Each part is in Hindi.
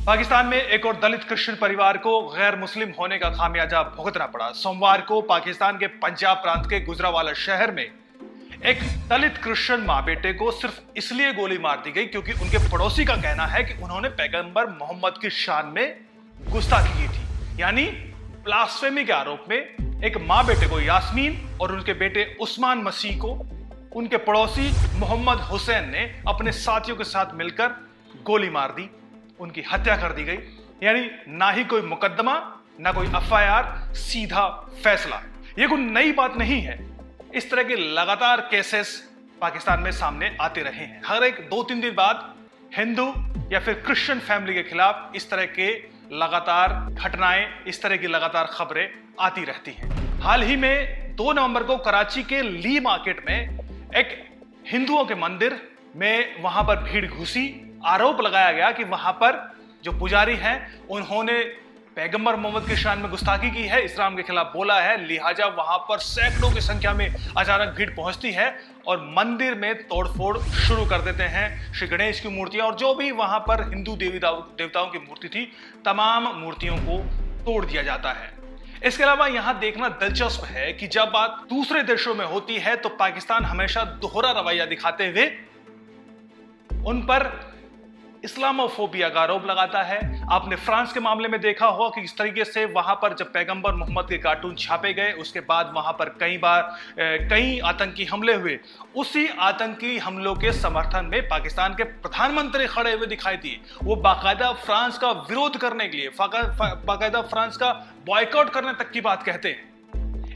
पाकिस्तान में एक और दलित क्रिश्चियन परिवार को गैर मुस्लिम होने का खामियाजा भुगतना पड़ा। सोमवार को पाकिस्तान के पंजाब प्रांत के गुजरांवाला शहर में एक दलित क्रिश्चियन मां बेटे को सिर्फ इसलिए गोली मार दी गई क्योंकि उनके पड़ोसी का कहना है कि उन्होंने पैगंबर मोहम्मद की शान में गुस्ताखी की थी। यानी ब्लास्फेमी के आरोप में एक मां बेटे को, यास्मीन, और उनके बेटे उस्मान मसीह को उनके पड़ोसी मोहम्मद हुसैन ने अपने साथियों के साथ मिलकर गोली मार दी, उनकी हत्या कर दी गई। यानी ना ही कोई मुकदमा, ना कोई एफआईआर, सीधा फैसला। यह कोई नई बात नहीं है। इस तरह के लगातार केसेस पाकिस्तान में सामने आते रहे हैं। हर एक 2-3 दिन बाद हिंदू या फिर क्रिश्चियन फैमिली के खिलाफ इस तरह के लगातार घटनाएं, इस तरह की लगातार खबरें आती रहती हैं। हाल ही में 2 नवंबर को कराची के ली मार्केट में एक हिंदुओं के मंदिर में वहां पर भीड़ घुसी। आरोप लगाया गया कि वहां पर जो पुजारी हैं उन्होंने पैगंबर मोहम्मद की शान में गुस्ताखी की है, इस्लाम के खिलाफ बोला है, लिहाजा वहां पर सैकड़ों की संख्या में अचानक भीड़ पहुंचती है और मंदिर में तोड़फोड़ शुरू कर देते हैं। श्री गणेश की मूर्तियां और जो भी वहां पर हिंदू देवी देवताओं की मूर्ति थी, तमाम मूर्तियों को तोड़ दिया जाता है। इसके अलावा यहां देखना दिलचस्प है कि जब बात दूसरे देशों में होती है तो पाकिस्तान हमेशा दोहरा रवैया दिखाते हुए उन पर इस्लामोफोबिया का आरोप लगाता है। आपने फ्रांस के मामले में देखा होगा कि इस तरीके से वहां पर जब पैगंबर मोहम्मद के कार्टून छापे गए, उसके बाद वहां पर कई आतंकी हमले हुए। उसी आतंकी हमलों के समर्थन में पाकिस्तान के प्रधानमंत्री खड़े हुए दिखाई दिए। वो बाकायदा फ्रांस का विरोध करने के लिए, बाकायदा फ्रांस का बॉयकॉट करने तक की बात कहते हैं।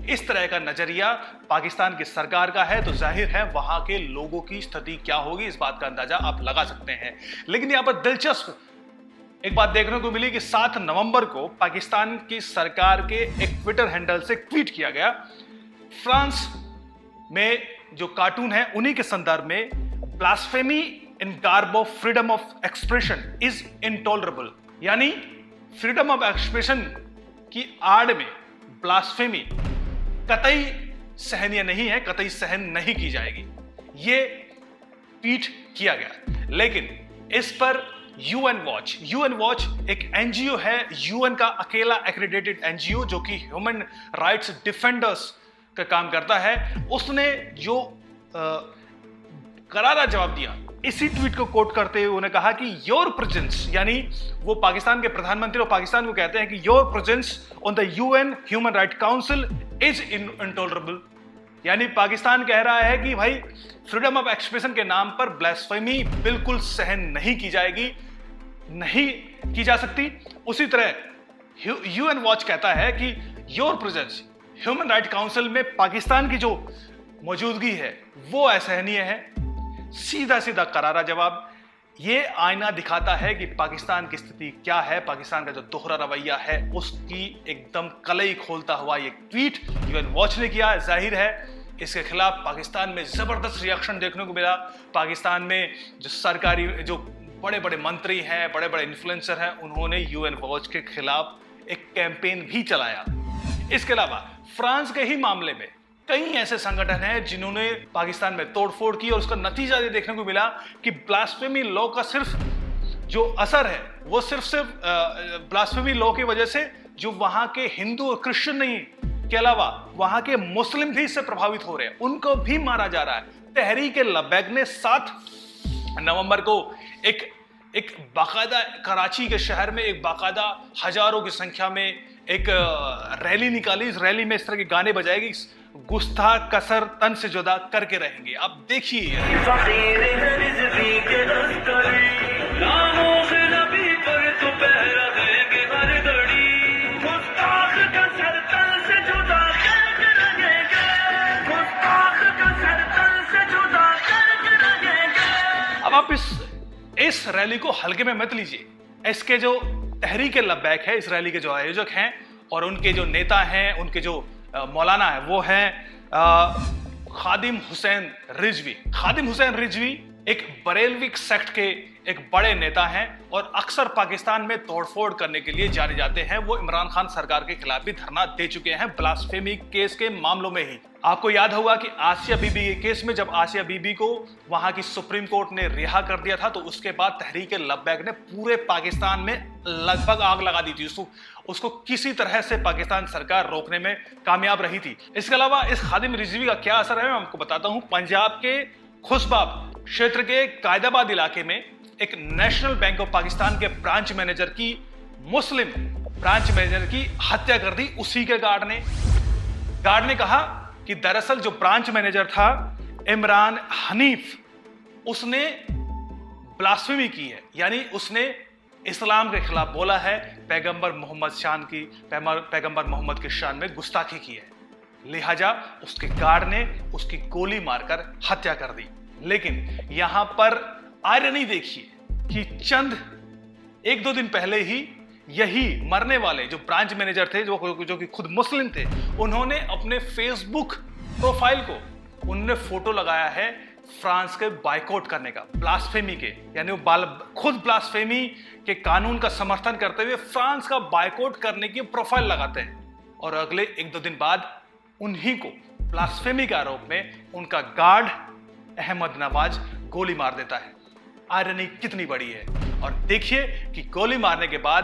इस तरह का नजरिया पाकिस्तान की सरकार का है तो जाहिर है वहां के लोगों की स्थिति क्या होगी, इस बात का अंदाजा आप लगा सकते हैं। लेकिन यहां पर दिलचस्प एक बात देखने को मिली कि 7 नवंबर को पाकिस्तान की सरकार के एक ट्विटर हैंडल से ट्वीट किया गया, फ्रांस में जो कार्टून है उन्हीं के संदर्भ में, blasphemy in garb of freedom of expression is intolerable. यानी फ्रीडम ऑफ एक्सप्रेशन की आड़ में ब्लास्फेमी कतई सहनीय नहीं है, कतई सहन नहीं की जाएगी, ये ट्वीट किया गया। लेकिन इस पर यूएन वॉच एक एनजीओ है, यूएन का अकेला एक्रेडिटेड एनजीओ जो कि ह्यूमन राइट्स डिफेंडर्स का काम करता है, उसने जो करारा जवाब दिया, इसी ट्वीट को कोट करते हुए उन्होंने कहा कि योर प्रेजेंस, यानी वो पाकिस्तान के प्रधानमंत्री और पाकिस्तान को कहते हैं कि your presence on the UN human right council is intolerable. यानी पाकिस्तान कह रहा है कि भाई फ्रीडम ऑफ एक्सप्रेशन के नाम पर ब्लास्फेमी बिल्कुल सहन नहीं की जाएगी, नहीं की जा सकती। उसी तरह यूएन वॉच कहता है कि your presence human right council में पाकिस्तान की जो मौजूदगी है वो असहनीय है। सीधा सीधा करारा जवाब। ये आईना दिखाता है कि पाकिस्तान की स्थिति क्या है, पाकिस्तान का जो दोहरा रवैया है उसकी एकदम कलई खोलता हुआ ये ट्वीट यूएन वॉच ने किया। जाहिर है इसके खिलाफ पाकिस्तान में जबरदस्त रिएक्शन देखने को मिला। पाकिस्तान में जो सरकारी, जो बड़े बड़े मंत्री हैं, बड़े बड़े इन्फ्लुएंसर हैं, उन्होंने यूएन वॉच के खिलाफ एक कैंपेन भी चलाया। इसके अलावा फ्रांस के ही मामले में कई ऐसे संगठन हैं जिन्होंने पाकिस्तान में तोड़फोड़ की और उसका नतीजा ये देखने को मिला कि ब्लास्फेमी लॉ का सिर्फ जो असर है वो सिर्फ ब्लास्फेमी लॉ की वजह से जो वहां के हिंदू और क्रिश्चियन नहीं के अलावा वहां के मुस्लिम भी इससे प्रभावित हो रहे हैं, उनको भी मारा जा रहा है। तहरीक लब्बैक ने 7 नवंबर को एक बाकायदा कराची के शहर में एक बाकायदा हजारों की संख्या में एक रैली निकाली। इस रैली में इस तरह के गाने बजाएगी, गुस्ताख कसर तन से जुदा करके रहेंगे। आप देखिए अब आप इस रैली को हल्के में मत लीजिए। इसके जो तहरीक लब्बैक है, इस रैली के जो आयोजक हैं और उनके जो नेता हैं, उनके जो मौलाना है वो हैं खादिम हुसैन रिजवी। खादिम हुसैन रिजवी एक बरेलवी सेक्ट के एक बड़े नेता हैं और अक्सर पाकिस्तान में तोड़फोड़ करने के लिए जाने जाते हैं। वो इमरान खान सरकार के खिलाफ भी धरना दे चुके हैं ब्लास्फेमी केस के मामलों में ही। आपको याद होगा कि आसिया बीबी के केस में जब आसिया बीबी को वहां की सुप्रीम कोर्ट ने रिहा कर दिया था, तो उसके बाद तहरीक लब्बैक ने पूरे पाकिस्तान में लगभग आग लगा दी थी। उसको किसी तरह से पाकिस्तान सरकार रोकने में कामयाब रही थी। इसके अलावा इस खादिम रिजवी का क्या असर है मैं आपको बताता हूं। पंजाब के खुशबाब क्षेत्र के कायदाबाद इलाके में एक नेशनल बैंक ऑफ पाकिस्तान के ब्रांच मैनेजर की मुस्लिम ब्रांच मैनेजर की हत्या कर दी उसी के गार्ड ने कहा कि दरअसल जो ब्रांच मैनेजर था इमरान हनीफ, उसने ब्लास्फेमी की है, यानी उसने इस्लाम के खिलाफ बोला है, पैगंबर मोहम्मद की शान में गुस्ताखी की है। लिहाजा उसके गार्ड ने उसकी गोली मारकर हत्या कर दी। लेकिन यहां पर आयरनी देखिए कि चंद एक दो दिन पहले ही यही मरने वाले जो ब्रांच मैनेजर थे, जो कि खुद मुस्लिम थे, उन्होंने अपने फेसबुक प्रोफाइल को उन्होंने फोटो लगाया है फ्रांस के बाइकआउट करने का, ब्लास्फेमी के, यानी वो खुद ब्लास्फेमी के कानून का समर्थन करते हुए फ्रांस का बाइकआउट करने की प्रोफाइल लगाते हैं। और अगले एक दो दिन बाद उन्हीं को ब्लास्फेमी के आरोप में उनका गार्ड अहमद नवाज गोली मार देता है। आयरनी कितनी बड़ी है। और देखिए कि गोली मारने के बाद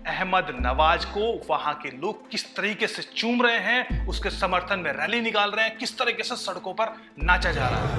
अहमद नवाज को वहां के लोग किस तरीके से चूम रहे हैं, उसके समर्थन में रैली निकाल रहे हैं, किस तरीके से सड़कों पर नाचा जा रहा है।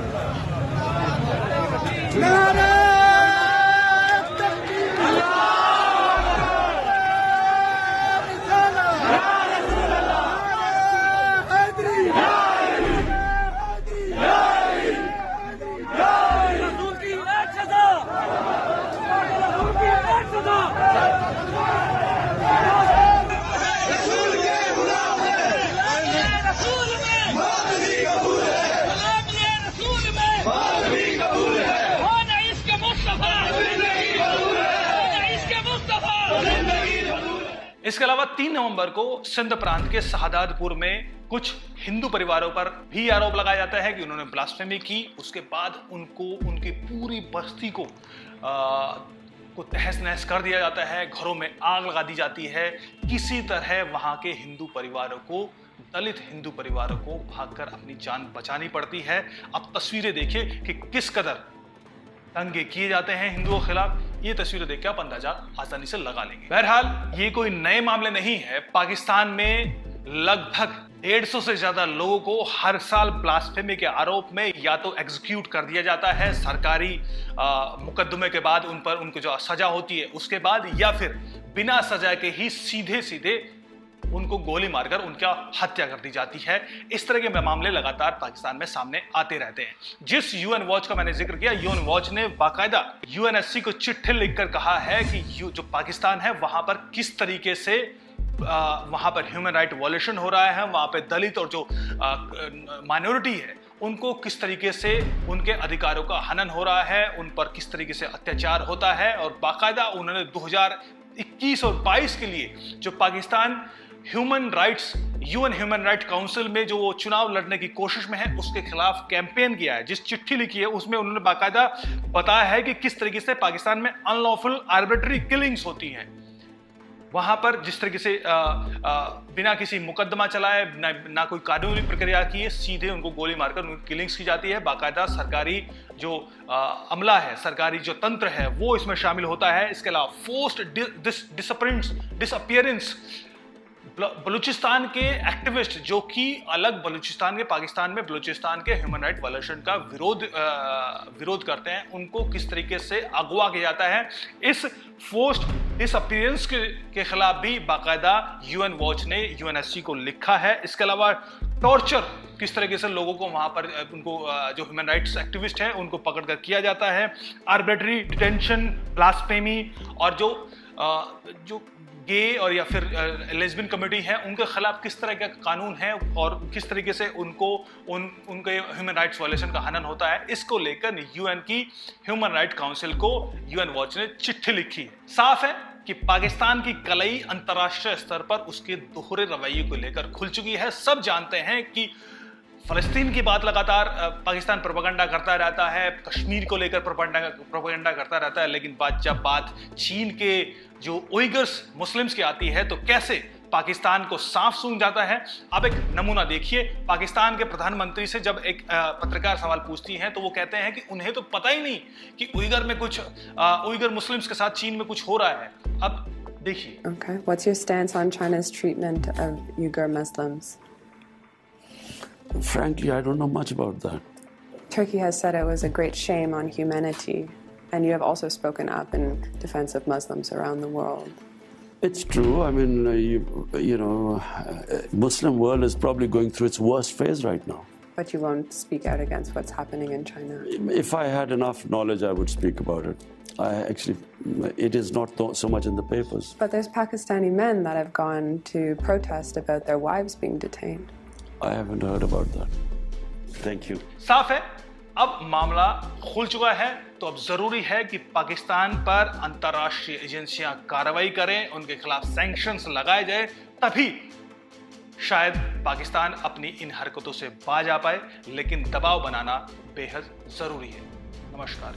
इसके अलावा 3 नवंबर को सिंध प्रांत के शहादातपुर में कुछ हिंदू परिवारों पर भी आरोप लगाया जाता है कि उन्होंने ब्लास्फेमी की। उसके बाद उनकी पूरी बस्ती को तहस नहस कर दिया जाता है, घरों में आग लगा दी जाती है। किसी तरह वहां के दलित हिंदू परिवारों को भागकर अपनी जान बचानी पड़ती है। अब तस्वीरें देखिए कि किस कदर दंगे किए जाते हैं हिंदुओं के खिलाफ। ये तस्वीरें देख के आप अंदाजा आसानी से लगा लेंगे। बहरहाल ये कोई नए मामले नहीं है। पाकिस्तान में लगभग 150 से ज्यादा लोगों को हर साल ब्लास्फेमी के आरोप में या तो एग्जीक्यूट कर दिया जाता है सरकारी मुकदमे के बाद, उनको जो सजा होती है उसके बाद, या फिर बिना सजा के ही सीधे उनको गोली मारकर उनका हत्या कर दी जाती है। इस तरह के मामले लगातार पाकिस्तान में सामने आते रहते हैं। जिस यूएन वॉच का मैंने जिक्र किया, यूएन वॉच ने बाकायदा यूएनएससी को चिट्ठी लिखकर कहा है कि जो पाकिस्तान है वहां पर किस तरीके से वहां पर ह्यूमन राइट वॉयलेशन हो रहा है, वहां पर दलित और जो माइनॉरिटी है उनको किस तरीके से उनके अधिकारों का हनन हो रहा है, उन पर किस तरीके से अत्याचार होता है। और बाकायदा उन्होंने 2021 और 22 के लिए जो Pakistan UN human right council में जो वो चुनाव लड़ने की कोशिश में है उसके खिलाफ कैंपेन किया है। जिस चिट्ठी लिखी है उसमें उन्होंने बाकायदा बताया है कि किस तरीके से पाकिस्तान में अनलॉफुल आर्बिट्री किलिंग्स होती हैं। वहां पर जिस तरीके से बिना किसी मुकदमा चलाए, ना कोई कानूनी प्रक्रिया की है, सीधे उनको गोली मारकर उनकी किलिंग्स की जाती है। बाकायदा सरकारी जो अमला है, सरकारी जो तंत्र है वो इसमें शामिल होता है। इसके अलावा फोर्स्ड डिसअपियरेंस, बलूचिस्तान के एक्टिविस्ट जो कि अलग पाकिस्तान में बलूचिस्तान के ह्यूमन राइट वायलेशन का विरोध करते हैं, उनको किस तरीके से अगवा किया जाता है। इस फोर्स्ड डिसअपियरेंस के खिलाफ भी बाकायदा यूएन वॉच ने यूएनएससी को लिखा है। इसके अलावा टॉर्चर, किस तरीके से लोगों को वहां पर उनको जो ह्यूमन राइट्स एक्टिविस्ट हैं उनको पकड़कर किया जाता है, आर्बिट्री डिटेंशन, ब्लास्फेमी, और जो गे और या फिर लेस्बियन कम्युनिटी है उनके खिलाफ किस तरह का कानून है और किस तरीके से उनके ह्यूमन राइट्स वायलेशन का हनन होता है, इसको लेकर यूएन की ह्यूमन राइट काउंसिल को यूएन वॉच ने चिट्ठी लिखी है। साफ है कि पाकिस्तान की कलई अंतर्राष्ट्रीय स्तर पर उसके दोहरे रवैये को लेकर खुल चुकी है। सब जानते हैं कि फलस्तीन की बात लगातार पाकिस्तान प्रोपेगेंडा करता रहता है, कश्मीर को लेकर प्रोपेगेंडा करता रहता है, लेकिन जब बात चीन के जो उइगर्स मुस्लिम्स की आती है तो कैसे पाकिस्तान को साफ सूंघ जाता है। अब एक नमूना देखिए, पाकिस्तान के प्रधानमंत्री से जब एक पत्रकार सवाल पूछती हैं तो वो कहते हैं कि उन्हें तो पता ही नहीं कि उइगर मुस्लिम्स के साथ चीन में कुछ हो रहा है। अब देखिए। Okay, what's your stance on China's treatment of Uyghur Muslims? Frankly, I don't know much about that. Turkey has said it was a great shame on humanity, and you have also spoken up in defense of Muslims around the world. It's true. I mean, Muslim world is probably going through its worst phase right now. But you won't speak out against what's happening in China. If I had enough knowledge, I would speak about it. It is not so much in the papers. But there's Pakistani men that have gone to protest about their wives being detained. I haven't heard about that. Thank you. साफ है, अब मामला खुल चुका है, तो अब जरूरी है कि पाकिस्तान पर अंतर्राष्ट्रीय एजेंसियां कार्रवाई करें, उनके खिलाफ सैंक्शंस लगाए जाए, तभी शायद पाकिस्तान अपनी इन हरकतों से बाज आ पाए, लेकिन दबाव बनाना बेहद जरूरी है। नमस्कार।